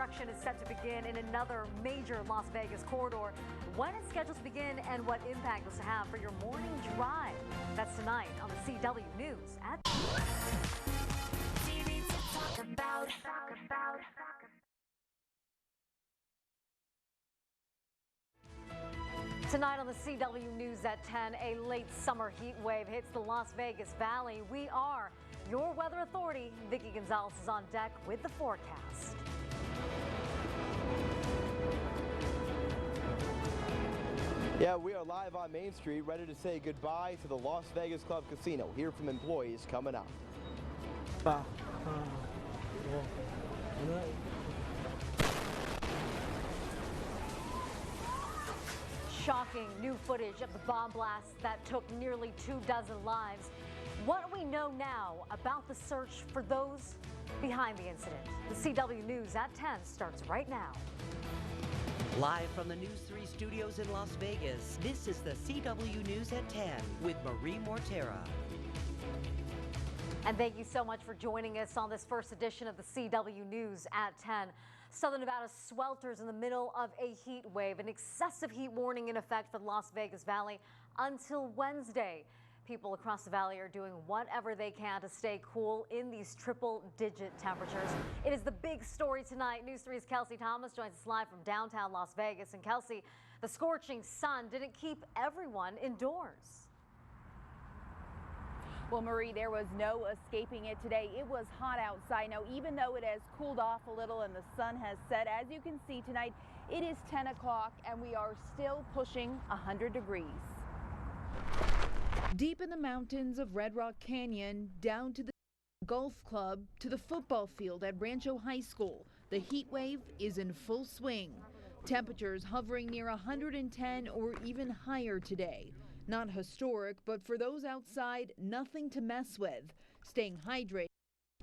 construction is set to begin in another major Las Vegas corridor. When it's scheduled to begin and what impact it's to have for your morning drive. That's tonight on the CW News at TV to talk about. Tonight on the CW News at 10, a late summer heat wave hits the Las Vegas Valley. We are your weather authority. Vicki Gonzalez is on deck with the forecast. Yeah, we are live on Main Street, ready to say goodbye to the Las Vegas Club Casino. Hear from employees coming up. Shocking new footage of the bomb blast that took nearly 24 lives. What do we know now about the search for those behind the incident? The CW News at 10 starts right now. Live from the News 3 studios in Las Vegas, this is the CW News at 10 with Marie Mortera. And thank you so much for joining us on this first edition of the CW News at 10. Southern Nevada swelters in the middle of a heat wave, an excessive heat warning in effect for the Las Vegas Valley until Wednesday. People across the valley are doing whatever they can to stay cool in these triple-digit temperatures. It is the big story tonight. News 3's Kelsey Thomas joins us live from downtown Las Vegas. And Kelsey, the scorching sun didn't keep everyone indoors. Well, Marie, there was no escaping it today. It was hot outside. Now, even though it has cooled off a little and the sun has set, as you can see tonight, it is 10 o'clock and we are still pushing 100 degrees. Deep in the mountains of Red Rock Canyon, down to the golf club, to the football field at Rancho High School, the heat wave is in full swing. Temperatures hovering near 110 or even higher today. Not historic, but for those outside, nothing to mess with. Staying hydrated,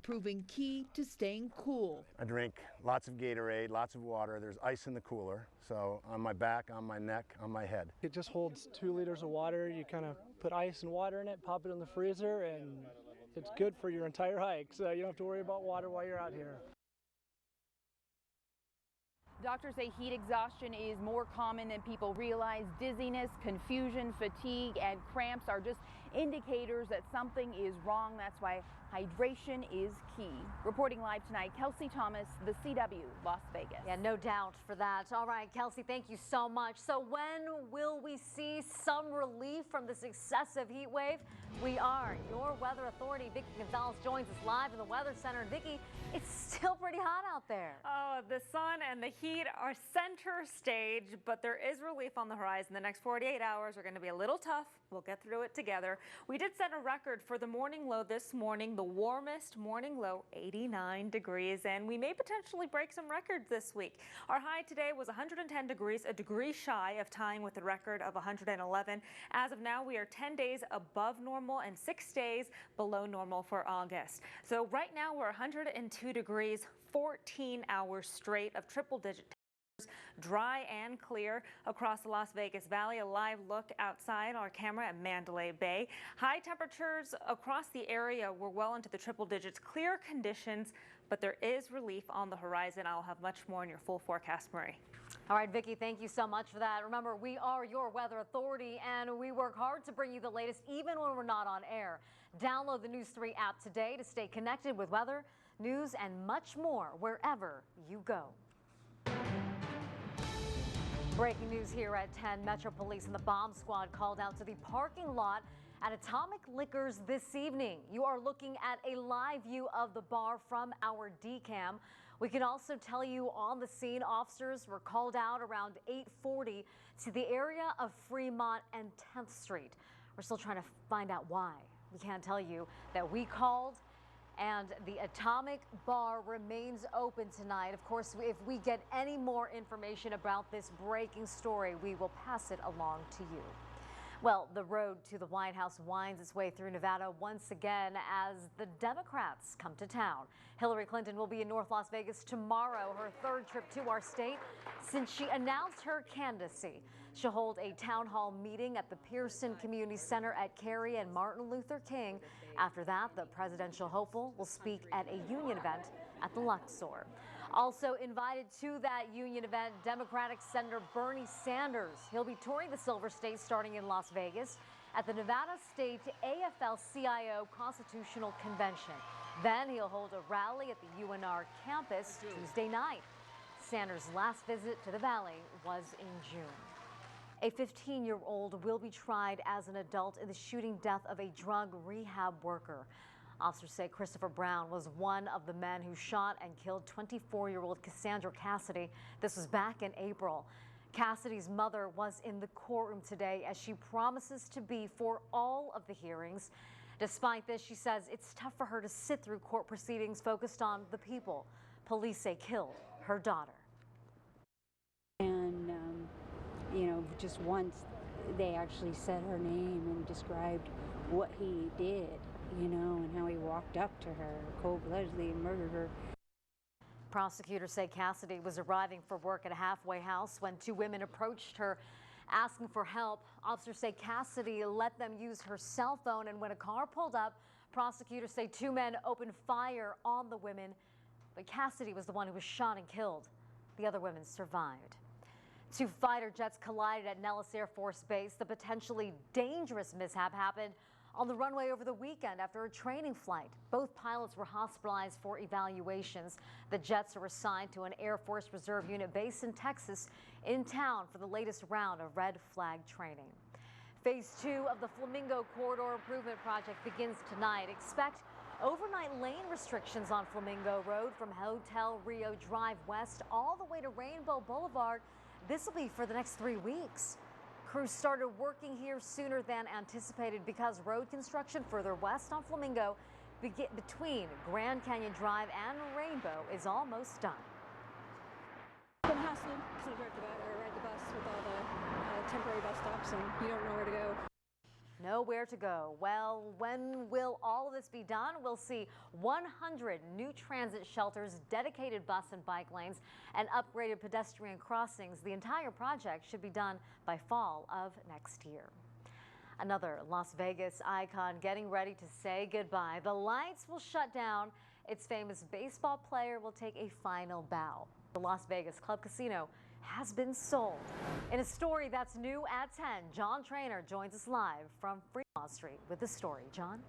proving key to staying cool. I drink lots of Gatorade, lots of water. There's ice in the cooler, so on my back, on my neck, on my head. It just holds 2 liters of water. You kind of put ice and water in it, pop it in the freezer, and it's good for your entire hike. So you don't have to worry about water while you're out here. Doctors say heat exhaustion is more common than people realize. Dizziness, confusion, fatigue, and cramps are just indicators that something is wrong. That's why hydration is key. Reporting live tonight, Kelsey Thomas, the CW, Las Vegas. Yeah, no doubt for that. All right, Kelsey, thank you so much. So when will we see some relief from this excessive heat wave? We are your weather authority. Vicki Gonzalez joins us live in the Weather Center. And Vicki, it's still pretty hot out there. Oh, the sun and the heat are center stage, but there is relief on the horizon. The next 48 hours are going to be a little tough. We'll get through it together. We did set a record for the morning low this morning, the warmest morning low, 89 degrees, and we may potentially break some records this week. Our high today was 110 degrees, a degree shy of tying with the record of 111. As of now, we are 10 days above normal and 6 days below normal for August. So right now we're 102 degrees, 14 hours straight of triple-digit temperatures, dry and clear across the Las Vegas Valley. A live look outside our camera at Mandalay Bay. High temperatures across the area were well into the triple digits. Clear conditions, but there is relief on the horizon. I'll have much more in your full forecast, Marie. All right, Vicki, thank you so much for that. Remember, we are your weather authority, and we work hard to bring you the latest, even when we're not on air. Download the News 3 app today to stay connected with weather, news, and much more wherever you go. Breaking news here at 10. Metro Police and the bomb squad called out to the parking lot at Atomic Liquors this evening. You are looking at a live view of the bar from our DCAM. We can also tell you on the scene, officers were called out around 8:40 to the area of Fremont and 10th Street. We're still trying to find out why. We can't tell you that we called, and the Atomic Bar remains open tonight. Of course, if we get any more information about this breaking story, we will pass it along to you. Well, the road to the White House winds its way through Nevada once again as the Democrats come to town. Hillary Clinton will be in North Las Vegas tomorrow, her third trip to our state since she announced her candidacy. She'll hold a town hall meeting at the Pearson Community Center at Cary and Martin Luther King. After that, the presidential hopeful will speak at a union event at the Luxor. Also invited to that union event, Democratic Senator Bernie Sanders. He'll be touring the Silver State starting in Las Vegas at the Nevada State AFL-CIO Constitutional Convention. Then he'll hold a rally at the UNR campus Tuesday night. Sanders' last visit to the Valley was in June. A 15-year-old will be tried as an adult in the shooting death of a drug rehab worker. Officers say Christopher Brown was one of the men who shot and killed 24-year-old Cassandra Cassidy. This was back in April. Cassidy's mother was in the courtroom today as she promises to be for all of the hearings. Despite this, she says it's tough for her to sit through court proceedings focused on the people police say killed her daughter. And, you know, just once they actually said her name and described what he did, you know, and how he walked up to her cold-bloodedly and murdered her. Prosecutors say Cassidy was arriving for work at a halfway house when two women approached her asking for help. Officers say Cassidy let them use her cell phone, and when a car pulled up, prosecutors say two men opened fire on the women, but Cassidy was the one who was shot and killed. The other women survived. Two fighter jets collided at Nellis Air Force Base. The potentially dangerous mishap happened on the runway over the weekend after a training flight. Both pilots were hospitalized for evaluations. The jets are assigned to an Air Force Reserve unit based in Texas in town for the latest round of red flag training. Phase 2 of the Flamingo Corridor Improvement Project begins tonight. Expect overnight lane restrictions on Flamingo Road from Hotel Rio Drive West all the way to Rainbow Boulevard. This will be for the next 3 weeks. Crews started working here sooner than anticipated because road construction further west on Flamingo between Grand Canyon Drive and Rainbow is almost done. Been hassling because I ride the bus with all the temporary bus stops and you don't know where to go. Nowhere to go. Well, when will all of this be done? We'll see 100 new transit shelters, dedicated bus and bike lanes, and upgraded pedestrian crossings. The entire project should be done by fall of next year. Another Las Vegas icon getting ready to say goodbye. The lights will shut down. Its famous baseball player will take a final bow. The Las Vegas Club Casino has been sold. In a story that's new at 10, John Treanor joins us live from Fremont Street with the story. John?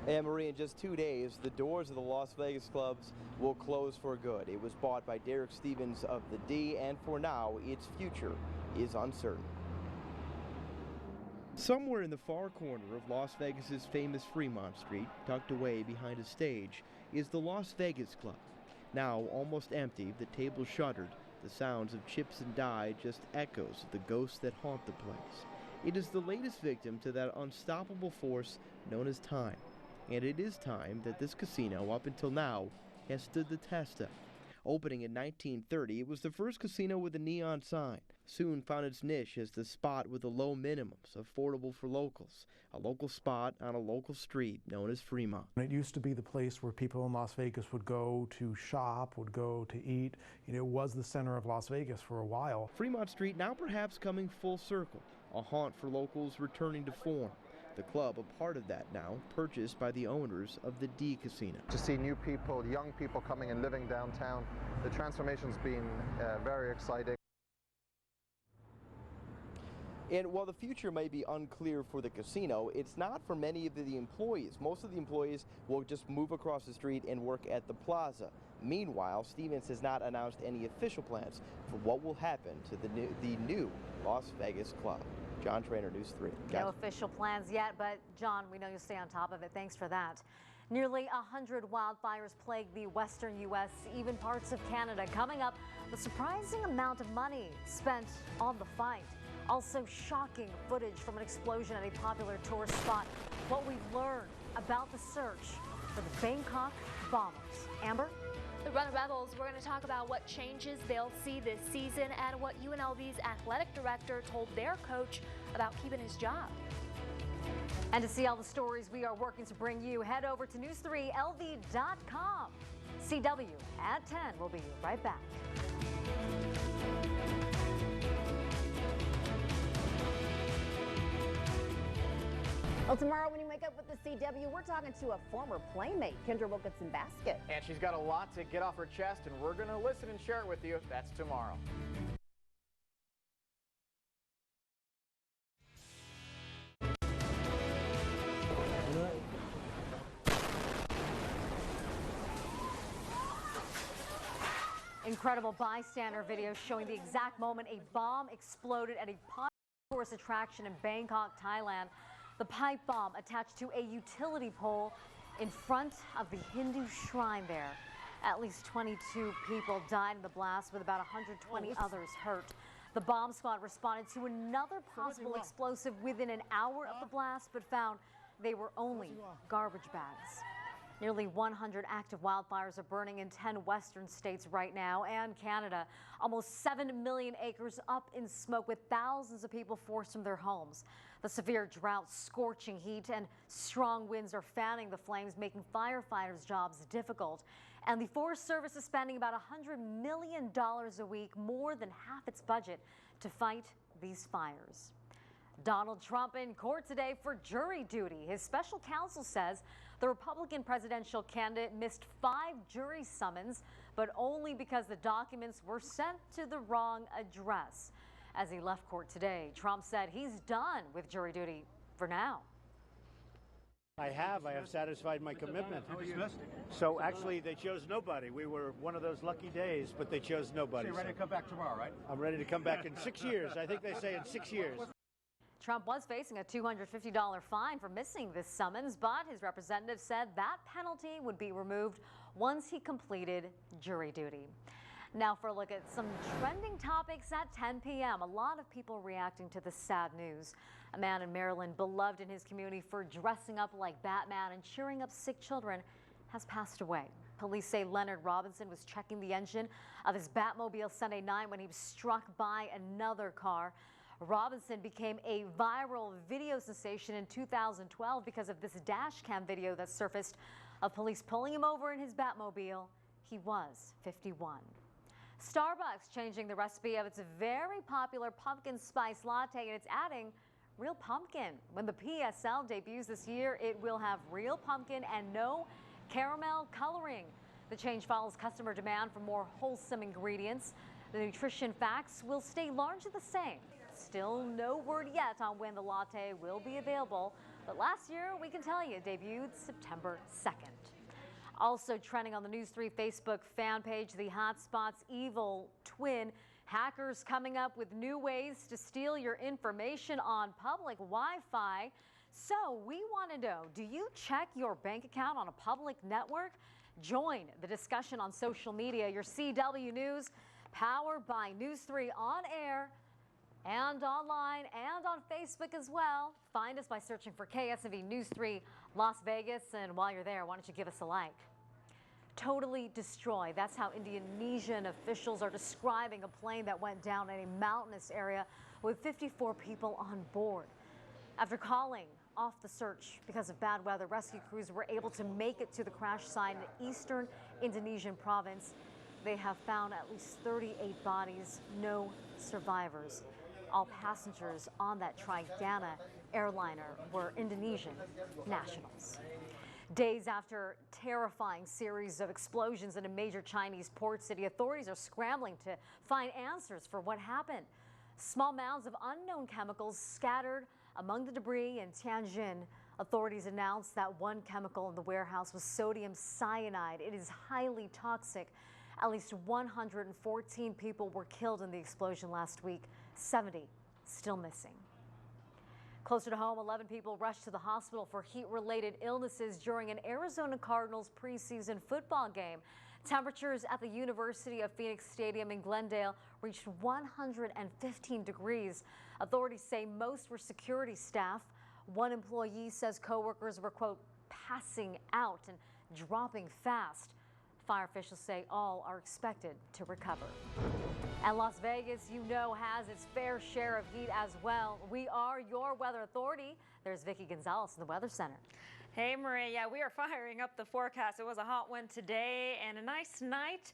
And Marie, in just 2 days, the doors of the Las Vegas clubs will close for good. It was bought by Derek Stevens of the D, and for now, its future is uncertain. Somewhere in the far corner of Las Vegas's famous Fremont Street, tucked away behind a stage, is the Las Vegas Club. Now almost empty, the table shuttered, the sounds of chips and dye just echoes of the ghosts that haunt the place. It is the latest victim to that unstoppable force known as time. And it is time that this casino, up until now, has stood the test of. Opening in 1930, it was the first casino with a neon sign. Soon found its niche as the spot with the low minimums, affordable for locals. A local spot on a local street known as Fremont. It used to be the place where people in Las Vegas would go to shop, would go to eat. You know, it was the center of Las Vegas for a while. Fremont Street now perhaps coming full circle, a haunt for locals returning to form. The club, a part of that now, purchased by the owners of the D Casino. To see new people, young people coming and living downtown, the transformation's been very exciting. And while the future may be unclear for the casino, it's not for many of the employees. Most of the employees will just move across the street and work at the plaza. Meanwhile, Stevens has not announced any official plans for what will happen to the new Las Vegas club. John Treanor, News 3. No official plans yet, but John, we know you'll stay on top of it. Thanks for that. Nearly 100 wildfires plague the western U.S., even parts of Canada. Coming up, the surprising amount of money spent on the fight. Also shocking footage from an explosion at a popular tourist spot. What we've learned about the search for the Bangkok bombers. Amber? The Runner Rebels, we're going to talk about what changes they'll see this season and what UNLV's athletic director told their coach about keeping his job. And to see all the stories we are working to bring you, head over to news3lv.com. CW at 10. We'll be right back. Well, tomorrow when you wake up with the CW, we're talking to a former playmate, Kendra Wilkinson-Baskett. And she's got a lot to get off her chest, and we're going to listen and share it with you. That's tomorrow. Incredible bystander video showing the exact moment a bomb exploded at a tourist attraction in Bangkok, Thailand. The pipe bomb attached to a utility pole in front of the Hindu shrine there. At least 22 people died in the blast, with about 120 others hurt. The bomb squad responded to another possible explosive within an hour of the blast, but found they were only garbage bags. Nearly 100 active wildfires are burning in 10 western states right now, and Canada. Almost 7 million acres up in smoke, with thousands of people forced from their homes. The severe drought, scorching heat, and strong winds are fanning the flames, making firefighters' jobs difficult. And the Forest Service is spending about $100 million a week, more than half its budget, to fight these fires. Donald Trump in court today for jury duty. His special counsel says the Republican presidential candidate missed 5 jury summons, but only because the documents were sent to the wrong address. As he left court today, Trump said he's done with jury duty for now. I have satisfied my commitment. So actually they chose nobody. We were one of those lucky days, but they chose nobody. So you're ready to come back tomorrow, right? I'm ready to come back in 6 years. I think they say in 6 years. Trump was facing a $250 fine for missing this summons, but his representative said that penalty would be removed once he completed jury duty. Now for a look at some trending topics at 10 p.m. A lot of people reacting to this sad news. A man in Maryland, beloved in his community for dressing up like Batman and cheering up sick children, has passed away. Police say Leonard Robinson was checking the engine of his Batmobile Sunday night when he was struck by another car. Robinson became a viral video sensation in 2012 because of this dash cam video that surfaced of police pulling him over in his Batmobile. He was 51. Starbucks changing the recipe of its very popular pumpkin spice latte, and it's adding real pumpkin. When the PSL debuts this year, it will have real pumpkin and no caramel coloring. The change follows customer demand for more wholesome ingredients. The nutrition facts will stay largely the same. Still no word yet on when the latte will be available, but last year, we can tell you, it debuted September 2nd. Also trending on the News 3 Facebook fan page, the hotspot's evil twin. Hackers coming up with new ways to steal your information on public Wi-Fi. So we want to know, do you check your bank account on a public network? Join the discussion on social media. Your CW News, powered by News 3 on air and online and on Facebook as well. Find us by searching for KSNV News 3 Las Vegas, and while you're there, why don't you give us a like. Totally destroyed. That's how Indonesian officials are describing a plane that went down in a mountainous area with 54 people on board. After calling off the search because of bad weather, rescue crews were able to make it to the crash site in eastern Indonesian province. They have found at least 38 bodies, no survivors. All passengers on that Treanor airliner were Indonesian nationals. Days after a terrifying series of explosions in a major Chinese port city, authorities are scrambling to find answers for what happened. Small mounds of unknown chemicals scattered among the debris in Tianjin. Authorities announced that one chemical in the warehouse was sodium cyanide. It is highly toxic. At least 114 people were killed in the explosion last week, 70 still missing. Closer to home, 11 people rushed to the hospital for heat-related illnesses during an Arizona Cardinals preseason football game. Temperatures at the University of Phoenix Stadium in Glendale reached 115 degrees. Authorities say most were security staff. One employee says coworkers were, quote, passing out and dropping fast. Fire officials say all are expected to recover. And Las Vegas, you know, has its fair share of heat as well. We are your weather authority. There's Vicki Gonzalez in the Weather Center. Hey, Marie. Yeah, we are firing up the forecast. It was a hot one today and a nice night,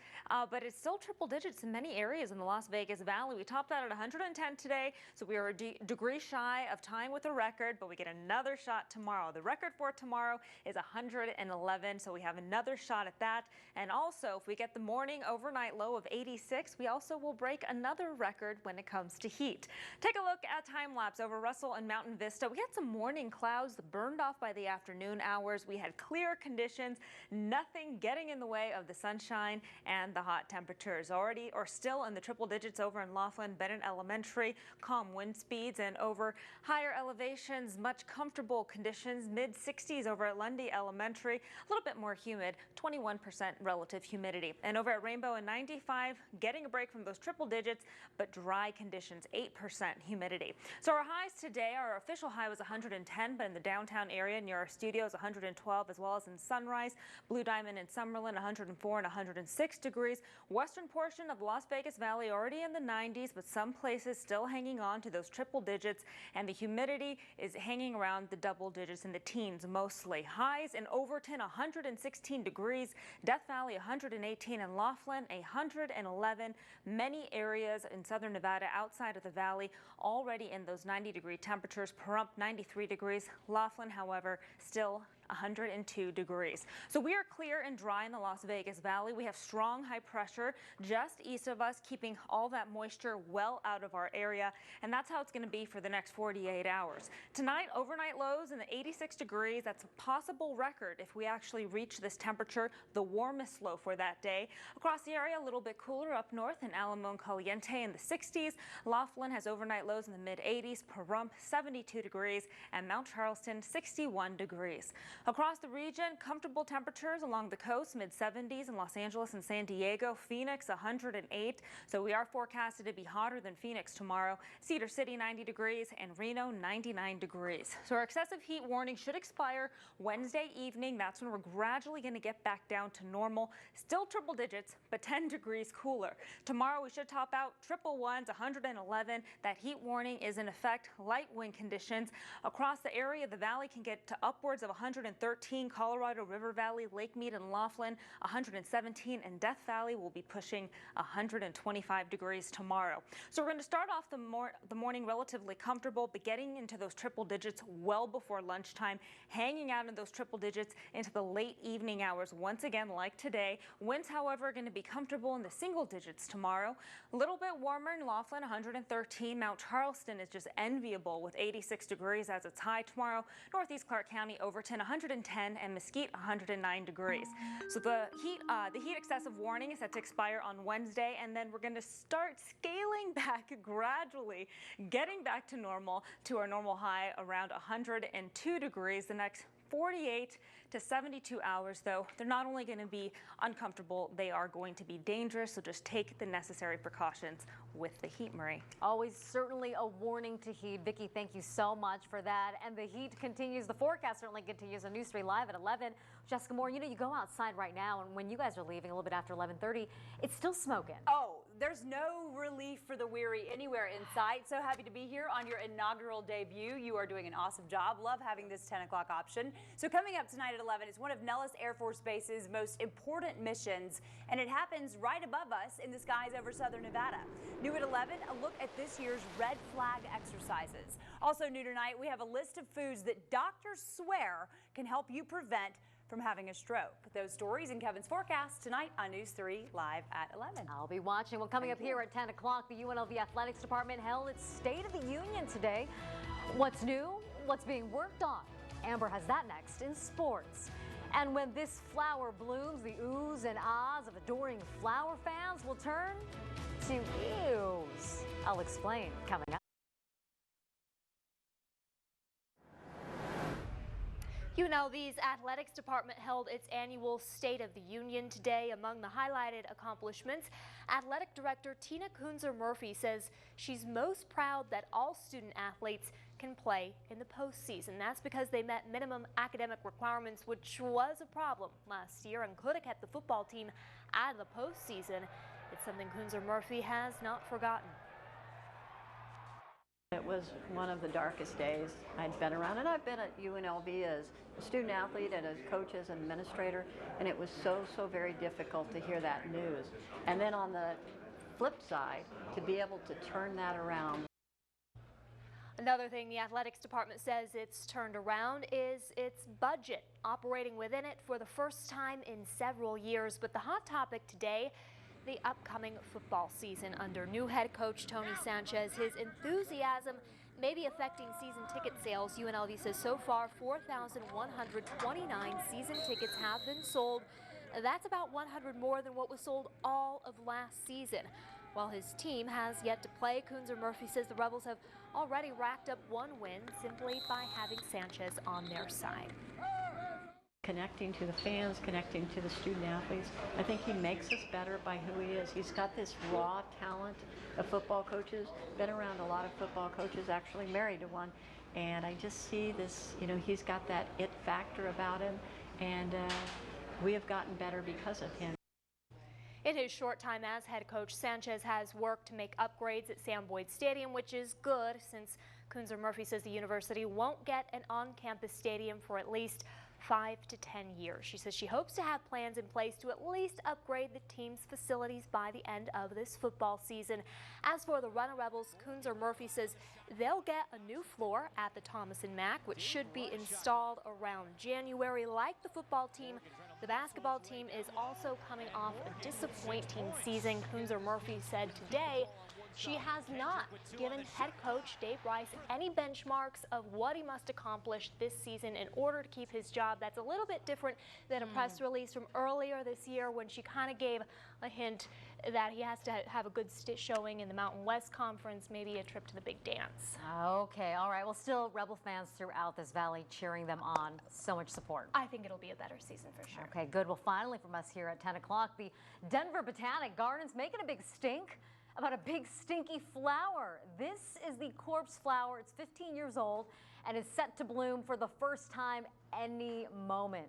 but it's still triple digits in many areas in the Las Vegas Valley. We topped out at 110 today, so we are a degree shy of tying with the record, but we get another shot tomorrow. The record for tomorrow is 111, so we have another shot at that. And also, if we get the morning overnight low of 86, we also will break another record when it comes to heat. Take a look at time lapse over Russell and Mountain Vista. We had some morning clouds that burned off by the afternoon hours. We had clear conditions, nothing getting in the way of the sunshine and the hot temperatures. Already or still in the triple digits over in Laughlin, Bennett Elementary, calm wind speeds, and over higher elevations, much comfortable conditions, mid 60s over at Lundy Elementary, a little bit more humid, 21% relative humidity. And over at Rainbow and 95, getting a break from those triple digits, but dry conditions, 8% humidity. So our highs today, our official high was 110, but in the downtown area near our studios, 112, as well as in Sunrise, Blue Diamond, and Summerlin, 104 and 106 degrees. Western portion of the Las Vegas Valley already in the 90s, but some places still hanging on to those triple digits, and the humidity is hanging around the double digits in the teens mostly. Highs in Overton, 116 degrees, Death Valley, 118, and Laughlin, 111. Many areas in southern Nevada outside of the valley already in those 90-degree temperatures. Pahrump, 93 degrees. Laughlin, however, still 102 degrees. So we are clear and dry in the Las Vegas Valley. We have strong high pressure just east of us, keeping all that moisture well out of our area. And that's how it's going to be for the next 48 hours. Tonight, overnight lows in the 86 degrees. That's a possible record if we actually reach this temperature, the warmest low for that day. Across the area, a little bit cooler up north in Alamo and Caliente in the 60s. Laughlin has overnight lows in the mid 80s. Pahrump, 72 degrees, and Mount Charleston, 61 degrees. Across the region, comfortable temperatures along the coast, mid-70s in Los Angeles and San Diego. Phoenix, 108. So we are forecasted to be hotter than Phoenix tomorrow. Cedar City, 90 degrees, and Reno, 99 degrees. So our excessive heat warning should expire Wednesday evening. That's when we're gradually going to get back down to normal. Still triple digits, but 10 degrees cooler. Tomorrow we should top out triple ones, 111. That heat warning is in effect. Light wind conditions across the area. The valley can get to upwards of 113. Colorado River Valley, Lake Mead, and Laughlin, 117, and Death Valley will be pushing 125 degrees tomorrow. So we're going to start off the morning relatively comfortable, but getting into those triple digits well before lunchtime, hanging out in those triple digits into the late evening hours once again like today. Winds, however, are going to be comfortable in the single digits tomorrow. A little bit warmer in Laughlin, 113. Mount Charleston is just enviable with 86 degrees as its high tomorrow. Northeast Clark County, Overton, 110, and Mesquite, 109 degrees. So the heat excessive warning is set to expire on Wednesday, and then we're going to start scaling back gradually, getting back to normal, to our normal high around 102 degrees the next 48 to 72 hours, though. They're not only going to be uncomfortable, they are going to be dangerous, so just take the necessary precautions with the heat, Marie. Always certainly a warning to heat. Vicki, thank you so much for that. And the heat continues, the forecast certainly continues on News 3 Live at 11. Jessica Moore, you know, you go outside right now, and when you guys are leaving a little bit after 11:30, it's still smoking. Oh, there's no relief for the weary anywhere in sight. So happy to be here on your inaugural debut. You are doing an awesome job. Love having this 10 o'clock option. So coming up tonight at 11 is one of Nellis Air Force Base's most important missions, and it happens right above us in the skies over southern Nevada. New at 11, a look at this year's red flag exercises. Also new tonight, we have a list of foods that doctors swear can help you prevent from having a stroke. Those stories in Kevin's forecast tonight on News 3 Live at 11. I'll be watching. Well, coming up here at 10 o'clock, the UNLV Athletics Department held its State of the Union today. What's new? What's being worked on? Amber has that next in sports. And when this flower blooms, the oohs and ahs of adoring flower fans will turn to ews. I'll explain coming up. UNLV's athletics department held its annual State of the Union today. Among the highlighted accomplishments, athletic director Tina Kunzer-Murphy says she's most proud that all student athletes can play in the postseason. That's because they met minimum academic requirements, which was a problem last year and could have kept the football team out of the postseason. It's something Kunzer-Murphy has not forgotten. It was one of the darkest days I'd been around, and I've been at UNLV as a student athlete and as coach, as an administrator, and it was so very difficult to hear that news. And then on the flip side, to be able to turn that around. Another thing the athletics department says it's turned around is its budget, operating within it for the first time in several years. But the hot topic today, the upcoming football season under new head coach Tony Sanchez. His enthusiasm may be affecting season ticket sales. UNLV says so far 4,129 season tickets have been sold. That's about 100 more than what was sold all of last season. While his team has yet to play, Kunzer Murphy says the Rebels have already racked up one win simply by having Sanchez on their side. Connecting to the fans, connecting to the student athletes. I think he makes us better by who he is. He's got this raw talent of football coaches, been around a lot of football coaches, actually married to one. And I just see this, he's got that it factor about him, and we have gotten better because of him. In his short time as head coach, Sanchez has worked to make upgrades at Sam Boyd Stadium, which is good since Kunzer Murphy says the university won't get an on-campus stadium for at least 5 to 10 years. She says she hopes to have plans in place to at least upgrade the team's facilities by the end of this football season. As for the Runner Rebels, Kunzer Murphy says they'll get a new floor at the Thomas and Mack, which should be installed around January. Like the football team, the basketball team is also coming off a disappointing season. Kunzer Murphy said today she has not given head coach Dave Rice any benchmarks of what he must accomplish this season in order to keep his job. That's a little bit different than a press release from earlier this year when she kind of gave a hint that he has to have a good showing in the Mountain West Conference, maybe a trip to the big dance. Okay, all right. Well, still Rebel fans throughout this valley cheering them on. So much support. I think it'll be a better season for sure. Okay, good. Well, finally from us here at 10 o'clock, the Denver Botanic Gardens making a big stink about a big stinky flower. This is the corpse flower. It's 15 years old and is set to bloom for the first time any moment.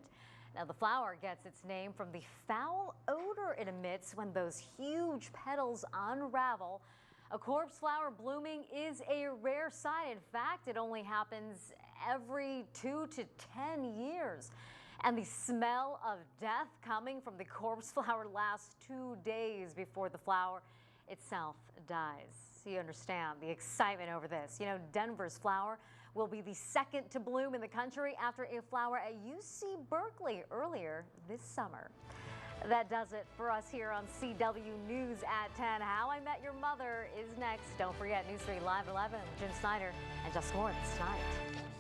Now, the flower gets its name from the foul odor it emits when those huge petals unravel. A corpse flower blooming is a rare sight. In fact, it only happens every 2 to 10 years. And the smell of death coming from the corpse flower lasts 2 days before the flower itself dies. So you understand the excitement over this. Denver's flower will be the second to bloom in the country after a flower at UC Berkeley earlier this summer. That does it for us here on CW News at 10. How I Met Your Mother is next. Don't forget News 3 Live 11 with Jim Snyder and Just Lawrence tonight.